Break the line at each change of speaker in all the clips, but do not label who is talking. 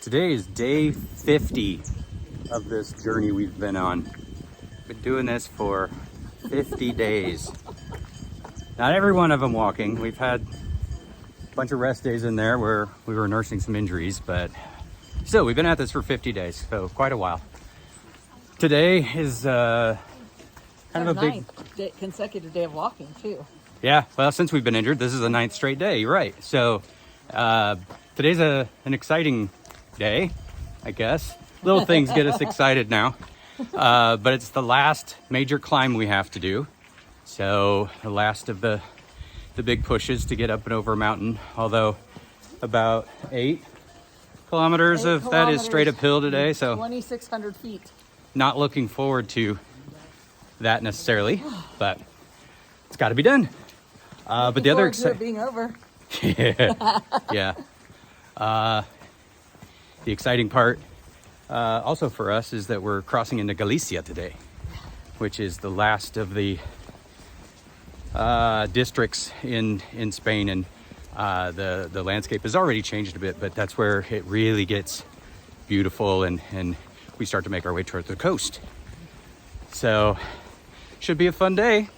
Today is day 50 of this journey we've been on. Been doing this for 50 days. Not every one of them walking. We've had a bunch of rest days in there where we were nursing some injuries, but still, we've been at this for 50 days, so quite a while. Today is kind of a big
consecutive day of walking too.
Yeah, well, since we've been injured, this is the 9th straight day. You're right. So today's an exciting day, I guess. Little things get us excited now. But it's the last major climb we have to do. So the last of the big pushes to get up and over a mountain. Although about 8 kilometers of that is straight uphill today. So
2,600 feet.
Not looking forward to that necessarily, but it's got to be done. But the other
being over.
yeah. The exciting part also for us is that we're crossing into Galicia today, which is the last of the districts in Spain, and the landscape has already changed a bit, but that's where it really gets beautiful, and we start to make our way towards the coast. So should be a fun day.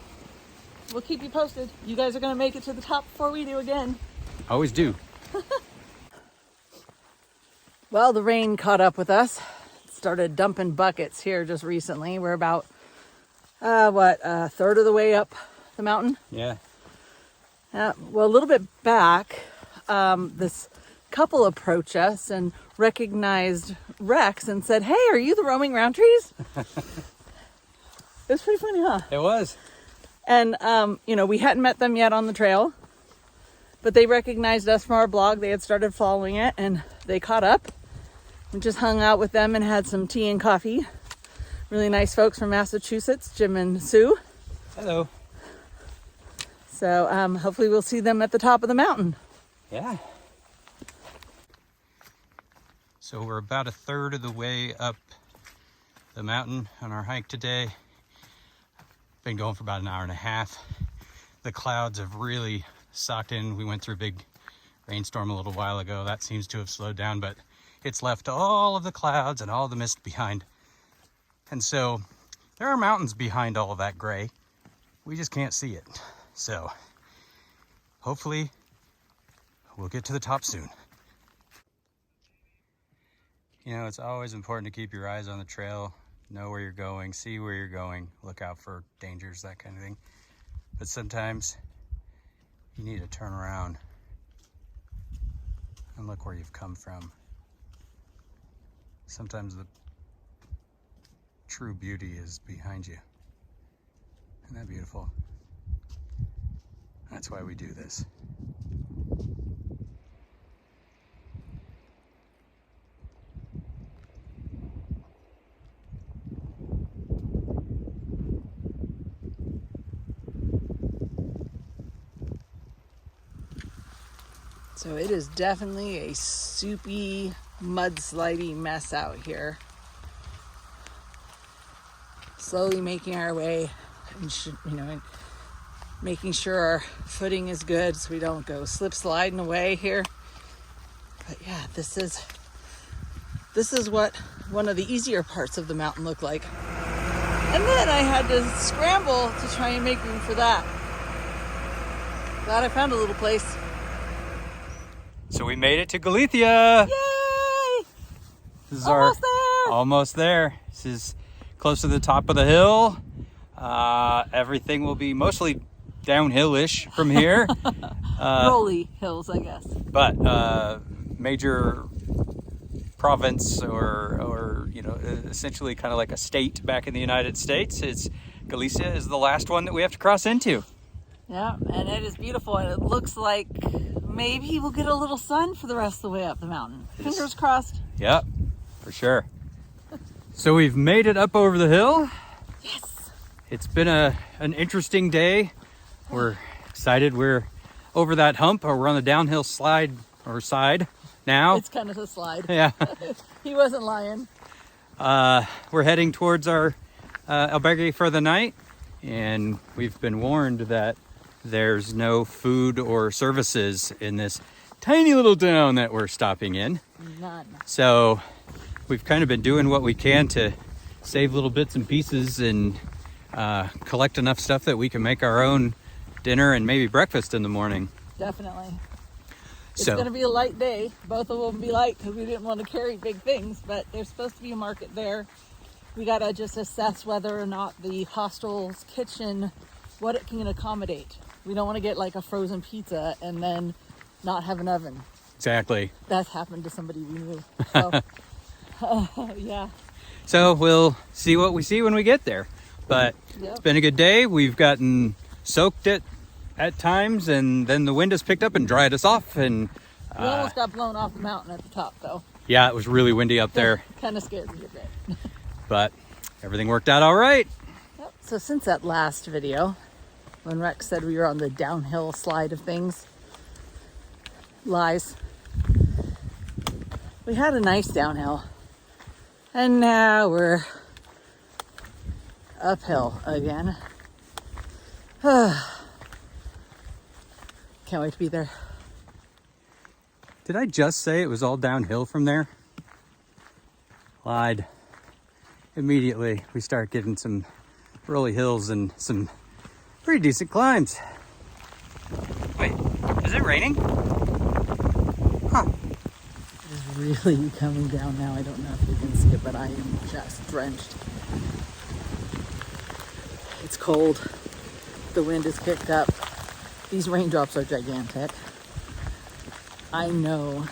We'll keep you posted. You guys are going to make it to the top before we do again.
Always do.
Well, the rain caught up with us. It started dumping buckets here just recently. We're about, a third of the way up the mountain?
Yeah.
Well, a little bit back, this couple approached us and recognized Rex and said, "Hey, are you the roaming Rountrees?" It was pretty funny, huh?
It was.
And, we hadn't met them yet on the trail, but they recognized us from our blog. They had started following it, and they caught up. We just hung out with them and had some tea and coffee. Really nice folks from Massachusetts, Jim and Sue.
Hello.
So hopefully we'll see them at the top of the mountain.
Yeah. So we're about a third of the way up the mountain on our hike today. Been going for about an hour and a half. The clouds have really socked in. We went through a big rainstorm a little while ago. That seems to have slowed down, but it's left all of the clouds and all the mist behind. And so there are mountains behind all of that gray. We just can't see it. So hopefully we'll get to the top soon. You know, it's always important to keep your eyes on the trail, know where you're going, see where you're going, look out for dangers, that kind of thing. But sometimes you need to turn around and look where you've come from. Sometimes the true beauty is behind you. Isn't that beautiful? That's why we do this.
So it is definitely a soupy, mudslidey mess out here. Slowly making our way, and making sure our footing is good so we don't go slip sliding away here. But yeah, this is what one of the easier parts of the mountain looked like. And then I had to scramble to try and make room for that. Glad I found a little place.
So we made it to Galicia.
Yay!
This is
Almost there.
This is close to the top of the hill. Everything will be mostly downhill-ish from here.
Rolly hills, I guess.
But major province or essentially kind of like a state back in the United States. Galicia is the last one that we have to cross into.
Yeah, and it is beautiful, and it looks like maybe we'll get a little sun for the rest of the way up the mountain. Fingers crossed.
Yep, for sure. So we've made it up over the hill.
Yes.
It's been an interesting day. We're excited. We're over that hump, or we're on the downhill slide or side now.
It's kind of a slide.
Yeah.
He wasn't lying.
We're heading towards our albergue for the night, and we've been warned that there's no food or services in this tiny little town that we're stopping in.
None.
So we've kind of been doing what we can to save little bits and pieces and collect enough stuff that we can make our own dinner and maybe breakfast in the morning.
Definitely. It's going to be a light day. Both of them will be light because we didn't want to carry big things, but there's supposed to be a market there. We got to just assess whether or not the hostel's kitchen, what it can accommodate. We don't want to get like a frozen pizza and then not have an oven.
Exactly.
That's happened to somebody we knew. So, yeah.
So we'll see what we see when we get there. But It's been a good day. We've gotten soaked it at times, and then the wind has picked up and dried us off. And
we almost got blown off the mountain at the top, though.
Yeah, it was really windy up there.
Kind of scared me a bit.
But everything worked out all right.
Yep. So since that last video, when Rex said we were on the downhill slide of things, lies. We had a nice downhill, and now we're uphill again. Can't wait to be there.
Did I just say it was all downhill from there? Lied. Immediately we start getting some rolly hills and some pretty decent climbs. Wait, is it raining? Huh.
It is really coming down now. I don't know if you can see it, but I am just drenched. It's cold. The wind is kicked up. These raindrops are gigantic. I know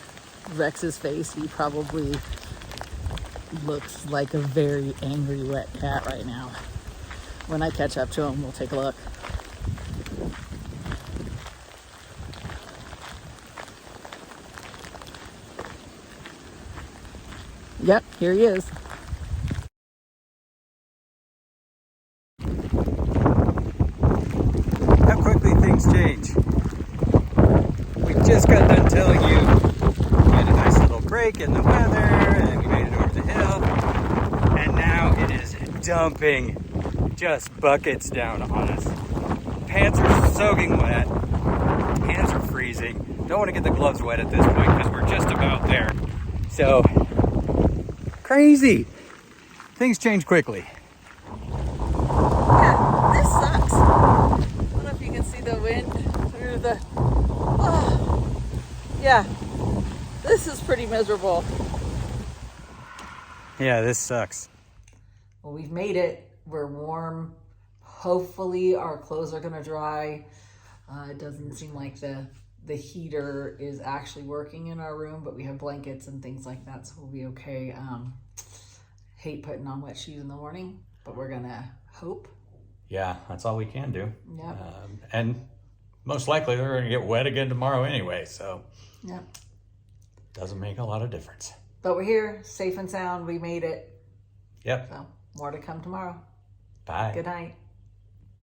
Rex's face, he probably looks like a very angry wet cat right now. When I catch up to him, we'll take a look. Yep, here he is.
How quickly things change. We just got done telling you we had a nice little break in the weather and we made it over the hill. And now it is dumping just buckets down on us. Pants are soaking wet. Hands are freezing. Don't want to get the gloves wet at this point because we're just about there. So, crazy. Things change quickly.
Yeah, this sucks. I don't know if you can see the wind through the... Oh, yeah, this is pretty miserable.
Yeah, this sucks.
Well, we've made it. We're warm. Hopefully our clothes are gonna dry. It doesn't seem like the heater is actually working in our room, but we have blankets and things like that, so we'll be okay. Hate putting on wet shoes in the morning, but we're gonna hope.
Yeah, that's all we can do.
Yeah.
And most likely they're going to get wet again tomorrow anyway, so
yeah,
doesn't make a lot of difference.
But we're here, safe and sound. We made it.
Yep.
So more to come tomorrow.
Bye.
Good night.